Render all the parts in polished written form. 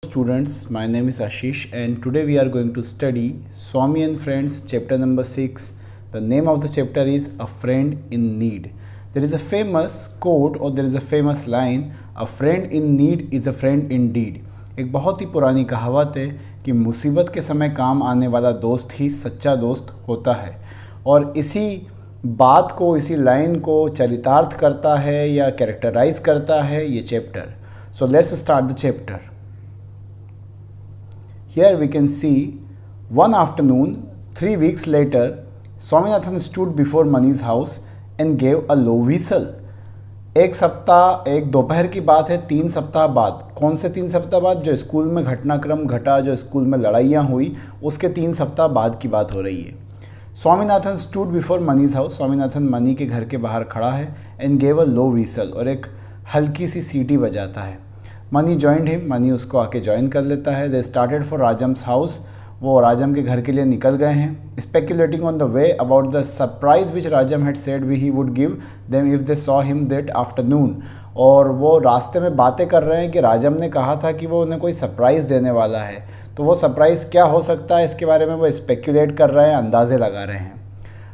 Students, my name is Ashish and today we are going to study Swami and Friends chapter number 6. The name of the chapter is A Friend in Need. There is a famous quote or there is a famous line, A friend in need is a friend indeed. एक बहुत ही पुरानी कहावत है कि मुसीबत के समय काम आने वाला दोस्त ही सच्चा दोस्त होता है और इसी बात को, इसी लाइन को चरितार्थ करता है या कैरेक्टराइज करता है ये chapter. So let's start the chapter. Here we can see one afternoon, 3 weeks later, Swaminathan stood before Mani's house and gave a low whistle. एक दोपहर की बात है, 3 सप्ताह बाद. कौन से 3 सप्ताह बाद? जो स्कूल में घटनाक्रम घटा, जो स्कूल में लड़ाइयाँ हुई, उसके 3 सप्ताह बाद की बात हो रही है. Swaminathan stood before Mani's house. Swaminathan Mani के घर के बाहर खड़ा है and gave a low whistle, और एक हल्की सी सीटी बजाता है. Money joined him. मनी उसको आके ज्वाइन कर लेता है. They started for Rajam's house. वो राजम के घर के लिए निकल गए हैं. Speculating on the way about the surprise which Rajam had said he would give them if they saw him that afternoon. और वो रास्ते में बातें कर रहे हैं कि राजम ने कहा था कि वो उन्हें कोई सरप्राइज़ देने वाला है. तो वो सरप्राइज़ क्या हो सकता है, इसके बारे में वो स्पेकुलेट कर रहे हैं, अंदाजे लगा रहे हैं.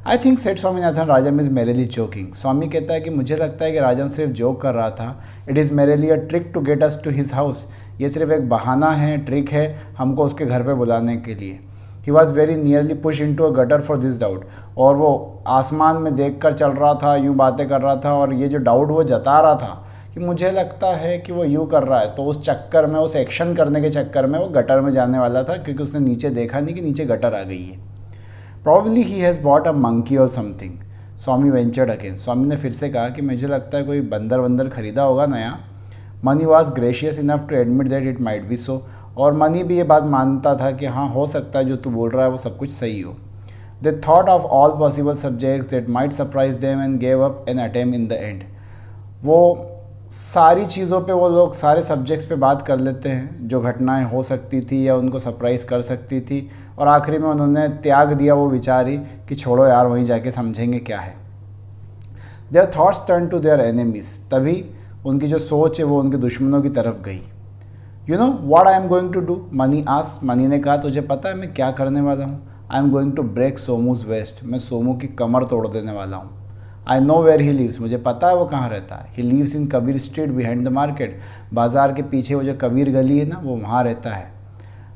I think said Swaminathan Rajam is merely joking. Swami कहता है कि मुझे लगता है कि राजम सिर्फ जोक कर रहा था. It is merely a trick to get us to his house. ये सिर्फ एक बहाना है, ट्रिक है हमको उसके घर पे बुलाने के लिए. He was very nearly push into a gutter for this doubt. और वो आसमान में देख कर चल रहा था, यूँ बातें कर रहा था, और ये जो डाउट वो जता रहा था कि मुझे लगता है कि वो यूँ कर रहा है, तो उस चक्कर में, उस एक्शन करने के चक्कर में वो गटर में जाने वाला था, क्योंकि उसने नीचे देखा नहीं कि नीचे गटर आ गई है. Probably he has bought a monkey or something. Swami ventured again. Swami ने फिर से कहा कि मुझे लगता है कोई बंदर खरीदा होगा नया. Mani was gracious enough to admit that it might be so. और मनी भी ये बात मानता था कि हाँ, हो सकता है जो तू बोल रहा है वो सब कुछ सही हो. They thought of all possible subjects that might surprise them and gave up an attempt in the end. वो सारी चीज़ों पे वो लोग सारे सब्जेक्ट्स पे बात कर लेते हैं जो घटनाएं हो सकती थी या उनको सरप्राइज़ कर सकती थी, और आखिरी में उन्होंने त्याग दिया वो विचार ही कि छोड़ो यार, वहीं जाके समझेंगे क्या है. Their thoughts turn to their enemies. तभी उनकी जो सोच है वो उनके दुश्मनों की तरफ गई. You know what I am going to do, Mani आस. मनी ने कहा, तुझे पता है मैं क्या करने वाला हूँ? I am going to break Somu's waist. मैं सोमू की कमर तोड़ देने वाला हूँ. I know where he lives. मुझे पता है वो कहाँ रहता है. He lives in Kabir street behind the market. बाज़ार के पीछे वो जो कबीर गली है ना, वो वहाँ रहता है.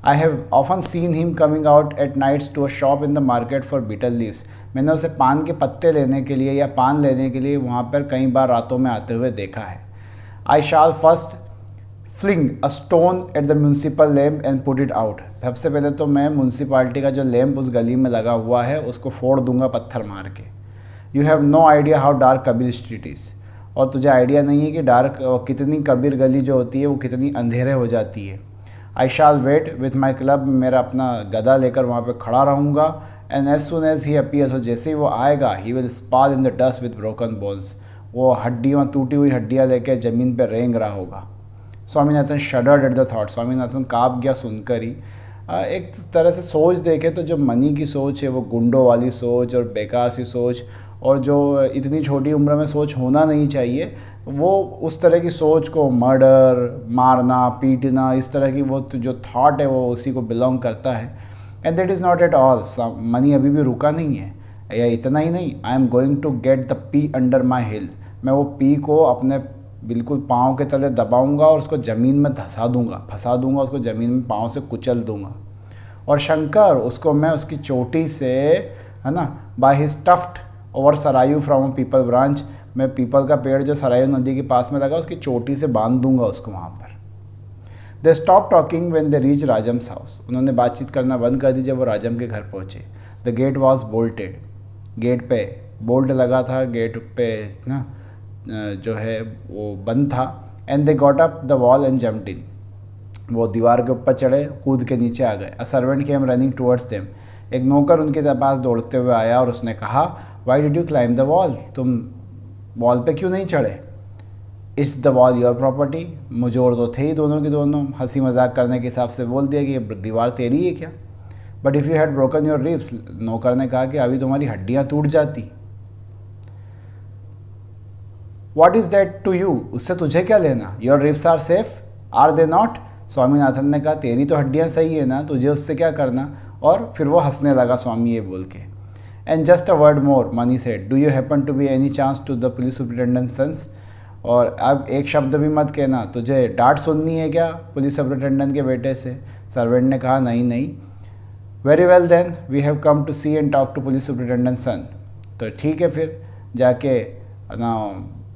I have often seen him coming out at nights to a shop in the market for betel leaves. मैंने उसे पान के पत्ते लेने के लिए या पान लेने के लिए वहाँ पर कई बार रातों में आते हुए देखा है. I shall first fling a stone at the municipal lamp and put it out. सबसे पहले तो मैं म्यूनसिपाल्टी का जो लैम्प उस गली में लगा हुआ है उसको फोड़ दूंगा पत्थर मार के. You have no idea how dark Kabir street is. और तुझे आइडिया नहीं है कि डार्क कितनी कबीर गली जो होती है वो कितनी अंधेरे हो जाती है. I shall wait with my club. मेरा अपना गदा लेकर वहाँ पे खड़ा रहूँगा. And as soon as he appears, और जैसे ही वो आएगा, he will sprawl in the dust with broken bones. वो हड्डियाँ, टूटी हुई हड्डियाँ लेकर ज़मीन पर रेंग रहा होगा. Swaminathan shuddered at the thought. Swaminathan काँप गया सुनकर ही. एक तरह से सोच देखे तो जो मनी की सोच है वो गुंडों वाली सोच और बेकार सी सोच, और जो इतनी छोटी उम्र में सोच होना नहीं चाहिए, वो उस तरह की सोच को, मर्डर, मारना, पीटना, इस तरह की वो जो थॉट है वो उसी को बिलोंग करता है. And that is not at all. Mani अभी भी रुका नहीं है. या इतना ही नहीं, I am going to get the pea under my hill. मैं वो पी को अपने बिल्कुल पाँव के तले दबाऊंगा और उसको ज़मीन में फंसा दूंगा, उसको ज़मीन में पाँव से कुचल दूंगा. और शंकर, उसको मैं उसकी चोटी से, है ना, by his tuft over Sarayu from peepul branch. मैं पीपल का पेड़ जो सरायू नदी के पास में लगा, उसकी चोटी से बांध दूंगा उसको वहाँ पर. They stop talking when they reach Rajam's house. उन्होंने बातचीत करना बंद कर दी जब वो राजम के घर पहुँचे. The gate was bolted. Gate पे बोल्ट लगा था, गेट पे ना जो है वो बंद था. And they got up the wall and jumped in. वो दीवार के ऊपर चढ़े, कूद के नीचे आ गए. A servant came running towards them. एक नौकर उनके पास दौड़ते हुए आया और उसने कहा, why did you climb the wall. तुम वॉल पे क्यों नहीं चढ़े? Is the wall your property. मुझोर तो थे ही दोनों की दोनों. हंसी मजाक करने के हिसाब से बोल दिया कि ये दीवार तेरी है क्या. But if you had broken your ribs. नौकर ने कहा कि अभी तुम्हारी हड्डियाँ टूट जाती. What is that to you. उससे तुझे क्या लेना. Your ribs are safe, are they not. Swaminathan ने कहा तेरी तो हड्डियाँ सही है ना, तुझे उससे क्या करना। और फिर वो हंसने लगा स्वामी ये बोल के। And just a word more, Mani said, do you happen to be any chance to the police superintendent sons. और अब एक शब्द भी मत कहना, तुझे डांट सुननी है क्या पुलिस सुपरिटेंडेंट के बेटे से। सर्वेंट ने कहा नहीं नहीं। Very well then, we have come to see and talk to police superintendent son. तो ठीक है, फिर जाके ना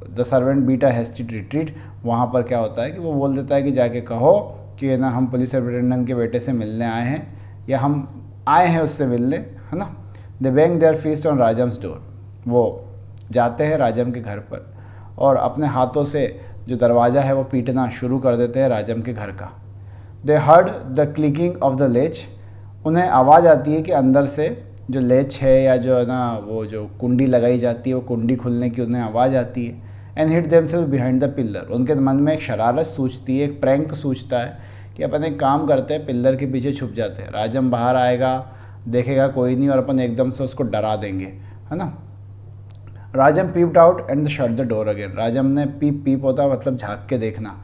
the servant beat a hasty retreat. वहाँ पर क्या होता है कि वो बोल देता है कि जाके कहो कि ना हम पुलिस सुपरिटेंडेंट के बेटे से मिलने आए हैं, या हम आए हैं उससे मिलने, है ना। They bang their fist on Rajam's door. वो जाते हैं राजम के घर पर और अपने हाथों से जो दरवाज़ा है वो पीटना शुरू कर देते हैं राजम के घर का। They heard the clicking of the latch. उन्हें आवाज़ आती है कि अंदर से जो लेच है या जो है ना वो जो कुंडी लगाई जाती है वो कुंडी खुलने की उन्हें आवाज़ आती है। And hid themselves behind the pillar. उनके मन में एक शरारत सूझती है, एक प्रैंक सूझता है कि अपन एक काम करते हैं, पिल्लर के पीछे छुप जाते हैं, राजम बाहर आएगा, देखेगा कोई नहीं और अपन एकदम से उसको डरा देंगे, है ना। राजम peeped out and shut the door again. राजम ने पीप होता मतलब झाँक के देखना।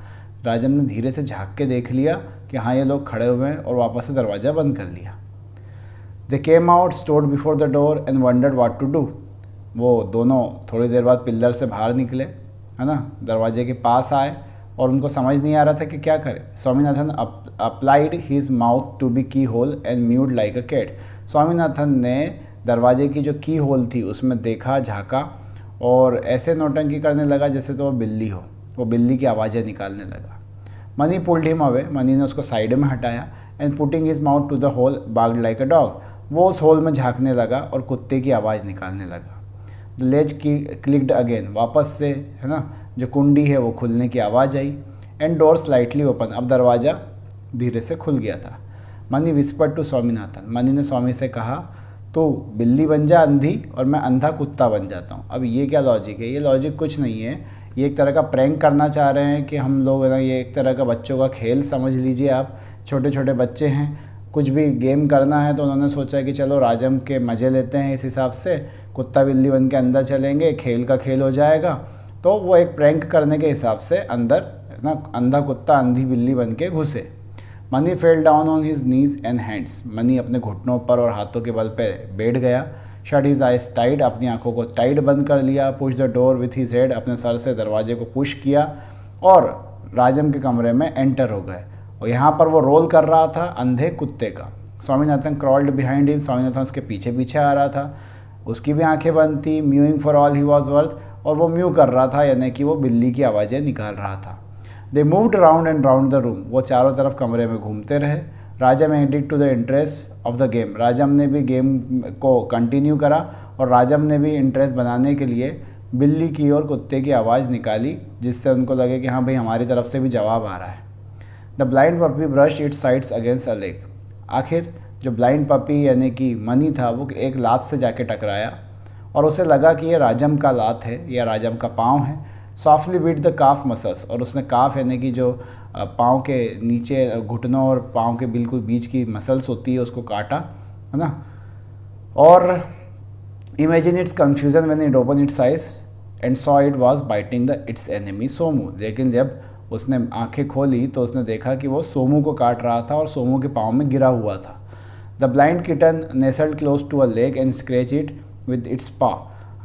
राजम ने धीरे से झाँक के देख लिया कि हाँ ये लोग खड़े हुए हैं और वापस से दरवाज़ा बंद कर लिया। They came out, stood before the door and wondered what to do. वो दोनों थोड़ी देर बाद पिल्लर से बाहर निकले, है ना, दरवाजे के पास आए और उनको समझ नहीं आ रहा था कि क्या करें। Swaminathan applied his mouth to be keyhole and mewed like a cat. Swaminathan ने दरवाजे की जो की होल थी उसमें देखा, झाँका और ऐसे नौटंकी करने लगा जैसे तो वो बिल्ली हो। वो बिल्ली की आवाज़ें निकालने लगा। Mani pulled him away. Mani ने उसको साइड में हटाया and putting his mouth to the hole barked like a dog. वो उस होल में झाँकने लगा और कुत्ते की आवाज़ निकालने लगा। The ledge clicked again. वापस से, है ना, जो कुंडी है वो खुलने की आवाज़ आई। And door slightly open. अब दरवाज़ा धीरे से खुल गया था। Mani whispered to Swaminathan. मनी ने स्वामी से कहा तो बिल्ली बन जा अंधी और मैं अंधा कुत्ता बन जाता हूँ। अब ये क्या लॉजिक है? ये लॉजिक कुछ नहीं है, ये एक तरह का प्रैंक करना चाह रहे हैं कि हम लोग, है ना, ये एक तरह का बच्चों का खेल समझ लीजिए आप। छोटे छोटे बच्चे हैं, कुछ भी गेम करना है तो उन्होंने सोचा कि चलो राजम के मज़े लेते हैं, इस हिसाब से कुत्ता बिल्ली बन के अंदर चलेंगे, खेल का खेल हो जाएगा। तो वो एक प्रैंक करने के हिसाब से अंदर, है ना, अंधा कुत्ता अंधी बिल्ली बन के घुसे। Money fell down on his knees and hands. Money अपने घुटनों पर और हाथों के बल पे बैठ गया। Shut his eyes tight. अपनी आंखों को टाइट बंद कर लिया। Push the door with his head. अपने सर से दरवाजे को पुश किया और राजम के कमरे में एंटर हो गए। और यहाँ पर वो रोल कर रहा था अंधे कुत्ते का। Swaminathan crawled behind him. Swaminathan उसके पीछे पीछे आ रहा था। उसकी भी आंखें बंद थी। Mowing for all he was worth. और वो म्यू कर रहा था, यानी कि वो बिल्ली की आवाज़ें निकाल रहा था। They moved round and round the room. वो चारों तरफ कमरे में घूमते रहे। Rajam added to the interest of the game. Rajam ने भी गेम को कंटिन्यू करा और राजम ने भी इंटरेस्ट बनाने के लिए बिल्ली की और कुत्ते की आवाज़ निकाली, जिससे उनको लगे कि हाँ भाई हमारी तरफ से भी जवाब आ रहा है। The blind puppy brush it's sides against a leg. आखिर जो ब्लाइंड पपी यानी कि मनी था वो एक लात से जाके टकराया और उसे लगा कि ये राजम का लात है या राजम का पाँव है। Softly beat the calf muscles. और उसने काफ यानी कि जो पाँव के नीचे घुटनों और पाँव के बिल्कुल बीच की मसल्स होती है उसको काटा, है ना। और imagine it's confusion when it open it's eyes and saw it was biting the it's enemy Somu. लेकिन जब उसने आंखें खोली तो उसने देखा कि वो सोमू को काट रहा था और सोमू के पाँव में गिरा हुआ था। The blind kitten nestled close to a leg and scratch it with its paw,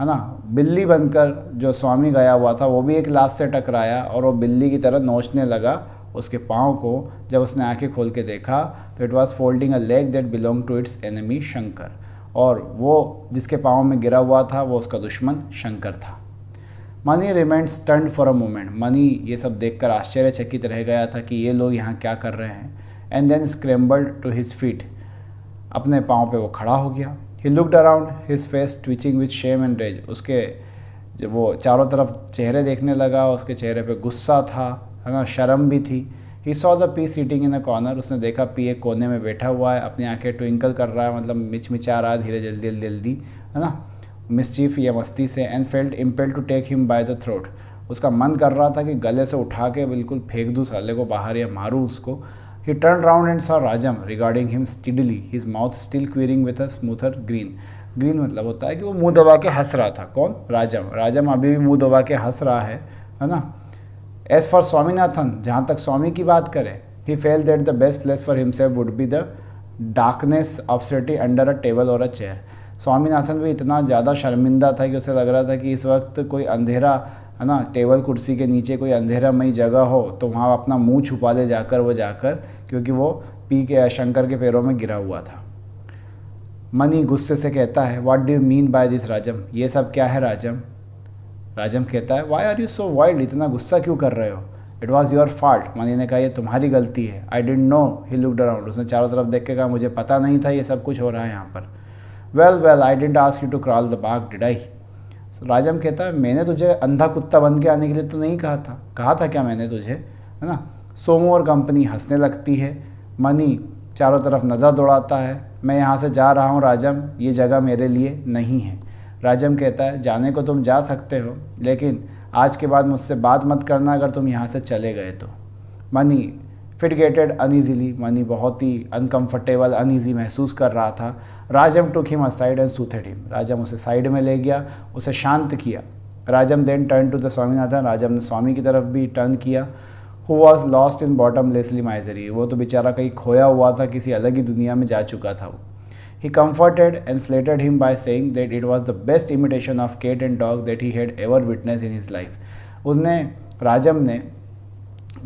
है ना। बिल्ली बनकर जो स्वामी गया हुआ था वो भी एक लात से टकराया और वो बिल्ली की तरह नोचने लगा उसके पाँव को। जब उसने आंखें खोल के देखा तो it was folding a leg that belong to its enemy Shankar. और वो जिसके पाँव में गिरा हुआ था वो उसका दुश्मन शंकर था। Money remained stunned for a moment. Money ये सब देखकर आश्चर्यचकित रह गया था कि ये लोग यहाँ क्या कर रहे हैं। And then scrambled to his feet. अपने पाँव पे वो खड़ा हो गया। He looked around, his face twitching with shame and rage. उसके जब वो चारों तरफ चेहरे देखने लगा, उसके चेहरे पे गुस्सा था, है ना, शर्म भी थी। He saw the P seating in a corner. उसने देखा पी एक कोने में बैठा हुआ है, अपनी आंखें ट्विंकल कर रहा है, मतलब मिचमिचा रहा है धीरे जल्दी जल्दी, है ना, मिसचीफ या मस्ती से। And felt impelled to take him by the throat. उसका मन कर रहा था कि गले से उठा के बिल्कुल फेंक दूँ साले को बाहर या मारूँ उसको। He turned round and saw Rajam regarding him steadily, his mouth still quivering with a smoother grin. Green मतलब होता है कि वो मुंह दबा के हंस रहा था। कौन? राजम। राजम अभी भी मुंह दबा के हंस रहा है ना। एज फॉर स्वामीनाथन, जहाँ तक स्वामी की बात करें, he felt that the best place for himself would be the darkness of city under a table और अ चेयर। स्वामीनाथन भी इतना ज़्यादा शर्मिंदा था कि उसे लग रहा था कि इस वक्त कोई अंधेरा है ना, टेबल कुर्सी के नीचे कोई अंधेरामयी जगह हो तो वहाँ अपना मुंह छुपा ले जाकर क्योंकि वो पी के शंकर के पैरों में गिरा हुआ था। मनी गुस्से से कहता है, what do you mean by this Rajam, ये सब क्या है राजम। राजम कहता है, why are you so wild, इतना गुस्सा क्यों कर रहे हो। It was your fault. Mani ने कहा, ये तुम्हारी गलती है। I didn't know. He looked around. उसने चारों तरफ देख के कहा, मुझे पता नहीं था ये सब कुछ हो रहा है यहाँ पर। Well I didn't ask you to crawl the bag did I. Rajam कहता है, मैंने तुझे अंधा कुत्ता बन के आने के लिए तो नहीं कहा था क्या मैंने तुझे, है ना। सोमू और कंपनी हंसने लगती है। मनी चारों तरफ नज़र दौड़ाता है, मैं यहाँ से जा रहा हूँ राजम, ये जगह मेरे लिए नहीं है। राजम कहता है, जाने को तुम जा सकते हो लेकिन आज के बाद मुझसे बात मत करना अगर तुम यहाँ से चले गए तो। Mani fidgeted uneasily. Mani बहुत ही अनकम्फर्टेबल अनईजी महसूस कर रहा था। Rajam took him aside and soothed him. Rajam उसे साइड में ले गया, उसे शांत किया। Rajam then turn to the Swaminathan. Rajam ने स्वामी की तरफ भी टर्न किया। Who was lost in bottomlessly misery. वो तो बेचारा कहीं खोया हुआ था, किसी अलग ही दुनिया में जा चुका था वो। He comforted and flattered him by saying that it was the best imitation of cat and dog that he had ever witnessed in his life. राजम ने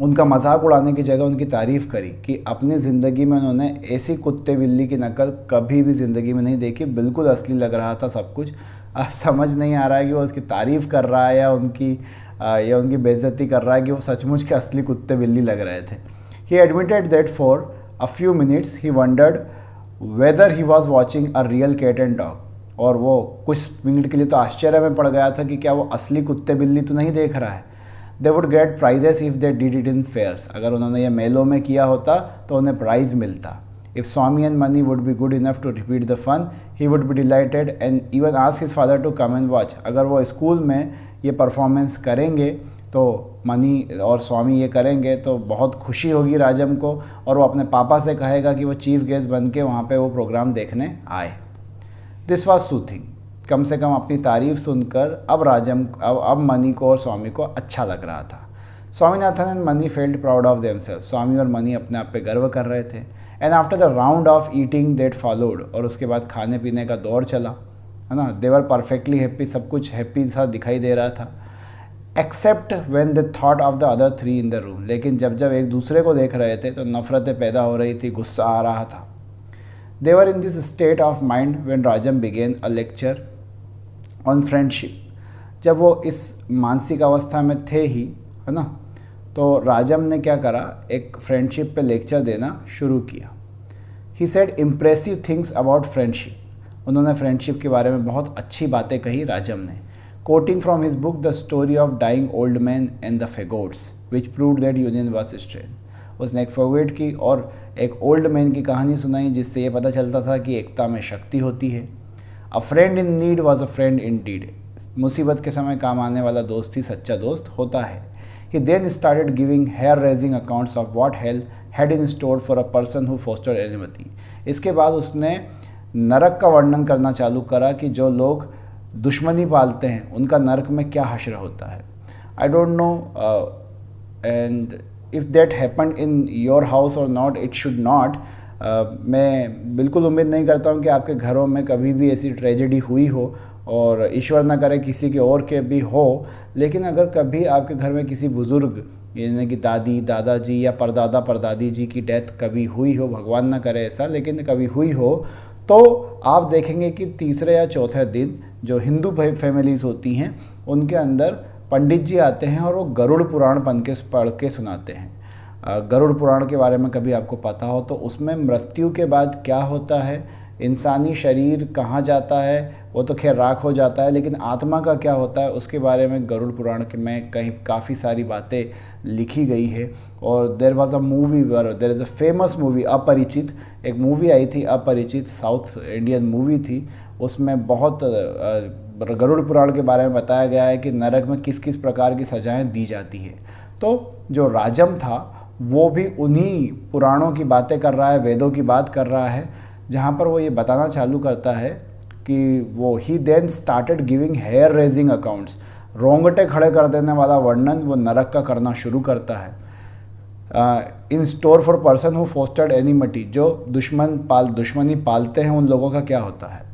उनका मजाक उड़ाने की जगह उनकी तारीफ़ करी कि अपनी ज़िंदगी में उन्होंने ऐसी कुत्ते बिल्ली की नकल कभी भी ज़िंदगी में नहीं देखी। बिल्कुल असली लग रहा था सब कुछ। अब समझ नहीं आ रहा है कि वो उसकी तारीफ़ कर रहा है या उनकी बेइज्जती कर रहा है कि वो सचमुच के असली कुत्ते बिल्ली लग रहे थे। He admitted that for a few minutes he wondered whether he was watching a real cat and dog. और वो कुछ मिनट के लिए तो आश्चर्य में पड़ गया था कि क्या वो असली कुत्ते बिल्ली तो नहीं देख रहा है। They would get prizes if they did it in fairs. अगर उन्होंने ये मेलों में किया होता तो उन्हें प्राइज़ मिलता। If Swami and Mani would be good enough to repeat the fun, he would be delighted and even ask his father to come and watch. अगर वो स्कूल में ये परफॉर्मेंस करेंगे तो मनी और स्वामी ये करेंगे तो बहुत खुशी होगी राजम को और वो अपने पापा से कहेगा कि वो चीफ गेस्ट बन के वहाँ पे वो प्रोग्राम देखने आए। This was soothing. कम से कम अपनी तारीफ़ सुनकर अब मनी को और स्वामी को अच्छा लग रहा था। Swaminathan and Mani felt proud of themselves. Swami और मनी अपने आप पे गर्व कर रहे थे। And after the round of eating that followed, और उसके बाद खाने पीने का दौर चला, है ना। दे वर परफेक्टली हैप्पी। सब कुछ हैप्पी सा दिखाई दे रहा था except when they thought of the other three in the room. लेकिन जब एक दूसरे को देख रहे थे तो नफ़रतें पैदा हो रही थी, गुस्सा आ रहा था। They were in this state of mind when Rajam began a lecture on friendship. जब वो इस मानसिक अवस्था में थे ही, है ना, तो राजम ने क्या करा, एक फ्रेंडशिप पे लेक्चर देना शुरू किया। He said impressive things about friendship. उन्होंने फ्रेंडशिप के बारे में बहुत अच्छी बातें कही राजम ने। Quoting from his book the story of dying old man and the faggots which proved that union was strength. उसने एक फेगोट की और एक ओल्ड मैन की कहानी सुनाई जिससे ये पता चलता था कि एकता में शक्ति होती है। A friend in need was a friend in deed. मुसीबत के समय काम आने वाला दोस्त ही सच्चा दोस्त होता है। He then started giving hair-raising accounts of what hell had in store for a person who fostered enmity. इसके बाद उसने नरक का वर्णन करना चालू करा कि जो लोग दुश्मनी पालते हैं उनका नरक में क्या हश्र होता है। I don't know and if that happened in your house or not, it should not. मैं बिल्कुल उम्मीद नहीं करता हूँ कि आपके घरों में कभी भी ऐसी ट्रेजेडी हुई हो और ईश्वर ना करे किसी के और के भी हो। लेकिन अगर कभी आपके घर में किसी बुज़ुर्ग यानी कि दादी दादाजी या परदादा परदादी जी की डेथ कभी हुई हो, भगवान ना करे ऐसा, लेकिन कभी हुई हो, तो आप देखेंगे कि तीसरे या चौथे दिन जो हिंदू फैमिलीज़ होती हैं उनके अंदर पंडित जी आते हैं और वो गरुड़ पुराण पढ़ के सुनाते हैं। गरुड़ पुराण के बारे में कभी आपको पता हो तो उसमें मृत्यु के बाद क्या होता है, इंसानी शरीर कहाँ जाता है, वो तो खैर राख हो जाता है, लेकिन आत्मा का क्या होता है उसके बारे में गरुड़ पुराण के में कहीं काफ़ी सारी बातें लिखी गई है। और there was a movie, there is a famous movie Aparichit. एक मूवी आई थी अपरिचित, साउथ इंडियन मूवी थी। उसमें बहुत गरुड़ पुराण के बारे में बताया गया है कि नरक में किस किस प्रकार की सजाएं दी जाती है। तो जो राजम था वो भी उन्हीं पुराणों की बातें कर रहा है, वेदों की बात कर रहा है, जहाँ पर वो ये बताना चालू करता है कि वो he then started giving hair raising accounts. रोंगटे खड़े कर देने वाला वर्णन वो नरक का करना शुरू करता है। In store for person who fostered enmity, जो दुश्मनी पालते हैं उन लोगों का क्या होता है।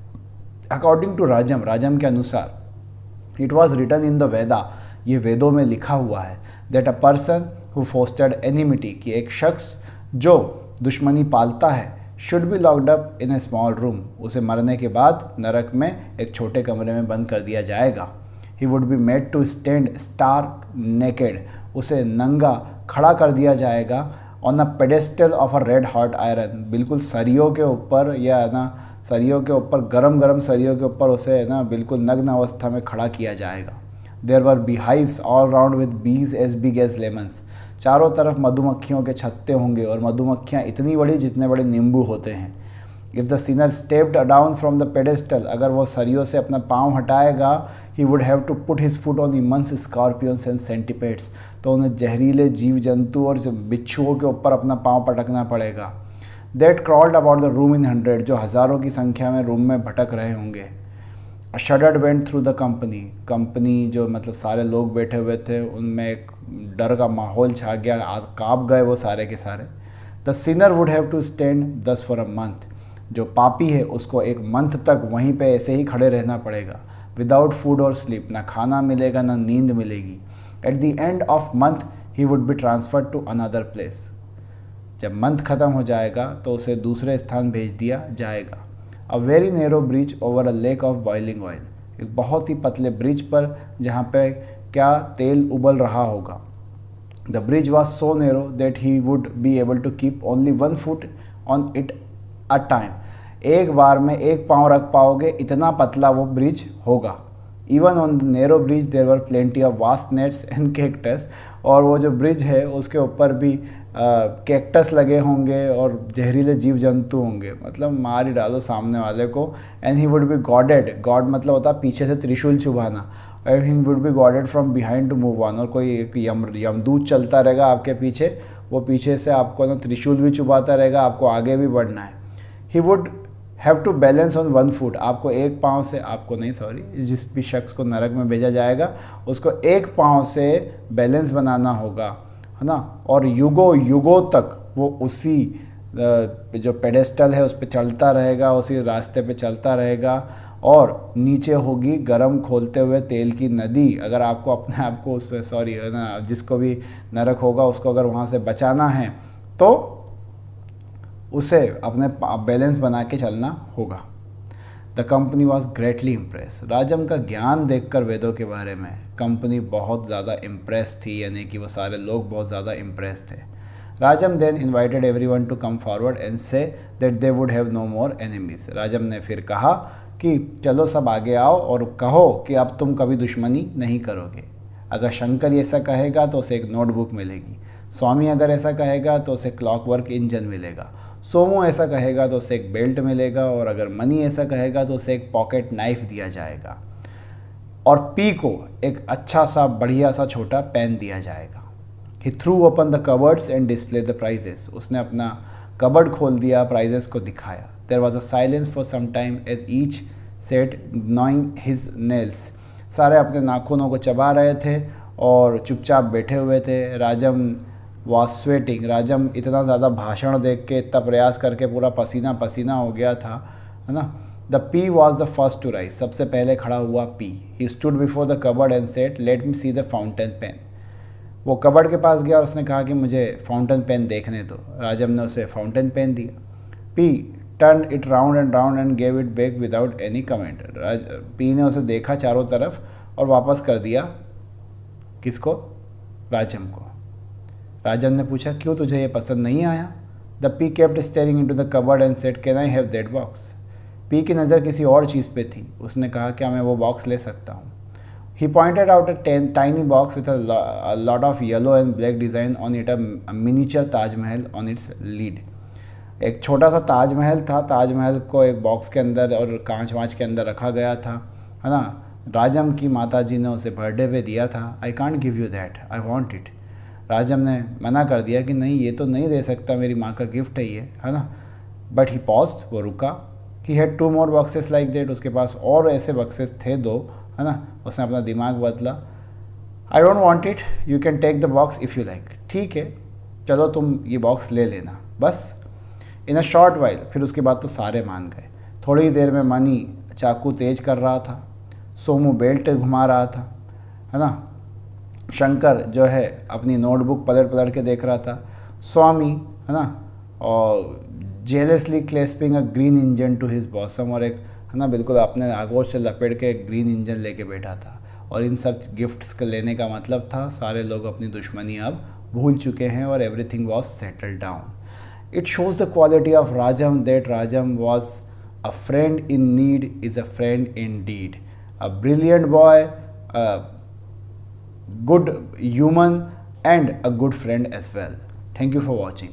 अकॉर्डिंग टू राजम के अनुसार it was written in the Veda, ये वेदों में लिखा हुआ है, that a person who fostered enmity, कि एक शख्स जो दुश्मनी पालता है, should be locked up in a small room, उसे मरने के बाद नरक में एक छोटे कमरे में बंद कर दिया जाएगा। He would be made to stand stark naked, उसे नंगा खड़ा कर दिया जाएगा, on a pedestal of a red hot iron, बिल्कुल सरियों के ऊपर, या ना सरियों के ऊपर, गरम सरियों के ऊपर उसे ना बिल्कुल नग्न अवस्था में खड़ा किया जाएगा। There were beehives all round with bees as big as lemons, चारों तरफ मधुमक्खियों के छत्ते होंगे और मधुमक्खियाँ इतनी बड़ी जितने बड़े नींबू होते हैं। If the sinner stepped down from the pedestal, अगर वो सरियों से अपना पाँव हटाएगा, he would have to put his foot on immense scorpions and centipedes, तो उन्हें जहरीले जीव जंतु और बिच्छुओं के ऊपर अपना पाँव पटकना पड़ेगा। That crawled about the room in 100, जो हज़ारों की संख्या में रूम में भटक रहे होंगे। A shuddered went through the company, जो मतलब सारे लोग बैठे हुए थे, उनमें एक डर का माहौल छा गया, काँप गए वो सारे के सारे। The sinner would have to stand thus for a month, जो पापी है उसको एक मंथ तक वहीं पे ऐसे ही खड़े रहना पड़ेगा, विदाउट फूड और स्लीप, ना खाना मिलेगा ना नींद मिलेगी। At the end of month he would be transferred to another place, जब मंथ ख़त्म हो जाएगा तो उसे दूसरे स्थान भेज दिया जाएगा। A very narrow bridge over a lake of boiling oil, एक बहुत ही पतले ब्रिज पर जहाँ पे क्या तेल उबल रहा होगा। The bridge was so narrow that he would be able to keep only 1 foot on it a time, एक बार में एक पाँव रख पाओगे, इतना पतला वो ब्रिज होगा। Even on the narrow bridge there were plenty of vast nets and cactus, और वो जो ब्रिज है उसके ऊपर भी कैक्टस लगे होंगे और जहरीले जीव जंतु होंगे, मतलब मार ही डालो सामने वाले को। And he would be goaded, goad मतलब होता है पीछे से त्रिशूल चुभाना, और he would be goaded from behind to move on, और कोई एक यमदूत चलता रहेगा आपके पीछे, वो पीछे से आपको ना त्रिशूल भी चुभाता रहेगा, आपको आगे भी बढ़ना है। He would have to balance on 1 foot, आपको एक पाँव से, आपको नहीं सॉरी, जिस भी शख्स को नरक में भेजा जाएगा उसको एक पाँव से बैलेंस बनाना होगा, है ना, और युगों तक वो उसी जो पेडेस्टल है उस पर चलता रहेगा, उसी रास्ते पे चलता रहेगा, और नीचे होगी गरम खोलते हुए तेल की नदी। अगर आपको अपने आप को उस पर सॉरी है ना, जिसको भी नरक होगा उसको अगर वहाँ से बचाना है तो उसे अपने बैलेंस बना के चलना होगा। The company was greatly impress, राजम का ज्ञान देखकर वेदों के बारे में कंपनी बहुत ज़्यादा इम्प्रेस थी, यानी कि वो सारे लोग बहुत ज़्यादा इम्प्रेस थे। Rajam then invited everyone to come forward and say that they would have no more enemies, Rajam ने फिर कहा कि चलो सब आगे आओ और कहो कि अब तुम कभी दुश्मनी नहीं करोगे। अगर शंकर ऐसा कहेगा तो उसे एक नोटबुक मिलेगी, स्वामी अगर ऐसा कहेगा तो उसे क्लॉकवर्क इंजन मिलेगा, सोमो ऐसा कहेगा तो उसे एक बेल्ट मिलेगा, और अगर मनी ऐसा कहेगा तो उसे एक पॉकेट नाइफ दिया जाएगा, और पी को एक अच्छा सा बढ़िया सा छोटा पेन दिया जाएगा। He threw open the cupboards and display the prizes, उसने अपना कबर्ड खोल दिया, प्राइजेस को दिखाया। There was a silence for some time as each sat gnawing his nails, सारे अपने नाखूनों को चबा रहे थे और चुपचाप बैठे हुए थे। राजम वॉज स्वेटिंग, राजम इतना ज़्यादा भाषण देख के, इतना प्रयास करके पूरा पसीना पसीना हो गया था, है ना। The P was the first to rise, सबसे पहले खड़ा हुआ P. He stood before the cupboard and said let me see the fountain pen, वो कबर्ड के पास गया और उसने कहा कि मुझे फाउंटेन पेन देखने दो। राजम ने उसे फाउंटेन पेन दिया। P turn it round and gave it back without any comment, P ने उसे देखा चारों तरफ और वापस कर दिया। किसको? राजम को। राजम ने पूछा क्यों, तुझे ये पसंद नहीं आया? The P kept steering into the cupboard and said can I have that box, P की नज़र किसी और चीज़ पे थी, उसने कहा क्या मैं वो बॉक्स ले सकता हूँ। He pointed out a tiny box with a lot of yellow and black design on it, a miniature Taj Mahal on its lid. एक छोटा सा ताजमहल था, ताजमहल को एक बॉक्स के अंदर और कांच वाँच के अंदर रखा गया था, है ना। राजम की माताजी ने उसे बर्थडे पे दिया था। I can't give you that, I want it. राजम ने मना कर दिया कि नहीं ये तो नहीं दे सकता, मेरी माँ का गिफ्ट है ये, है ना। बट ही पॉज्ड, वो रुका। He had 2 more boxes like that, उसके पास और ऐसे बक्सेस थे 2, है ना। उसने अपना दिमाग बदला। I don't want it, you can take the box if you like, ठीक है चलो तुम ये बॉक्स ले लेना बस। इन अ शॉर्ट वाइल, फिर उसके बाद तो सारे मान गए। थोड़ी ही देर में मनी चाकू तेज कर रहा था, सोमू बेल्ट घुमा रहा था, है ना। शंकर जो है अपनी नोटबुक पलट पलट के देख रहा था। स्वामी, है ना, और jealously clasping a green engine to his bosom, और एक, है ना, बिल्कुल अपने आगोश से लपेट के एक ग्रीन इंजन लेके बैठा था। और इन सब गिफ्ट्स के लेने का मतलब था सारे लोग अपनी दुश्मनी अब भूल चुके हैं और everything was settled down. It shows the quality of Rajam, that Rajam was a friend in need is a friend indeed. A brilliant boy, a good human, and a good friend as well. Thank you for watching.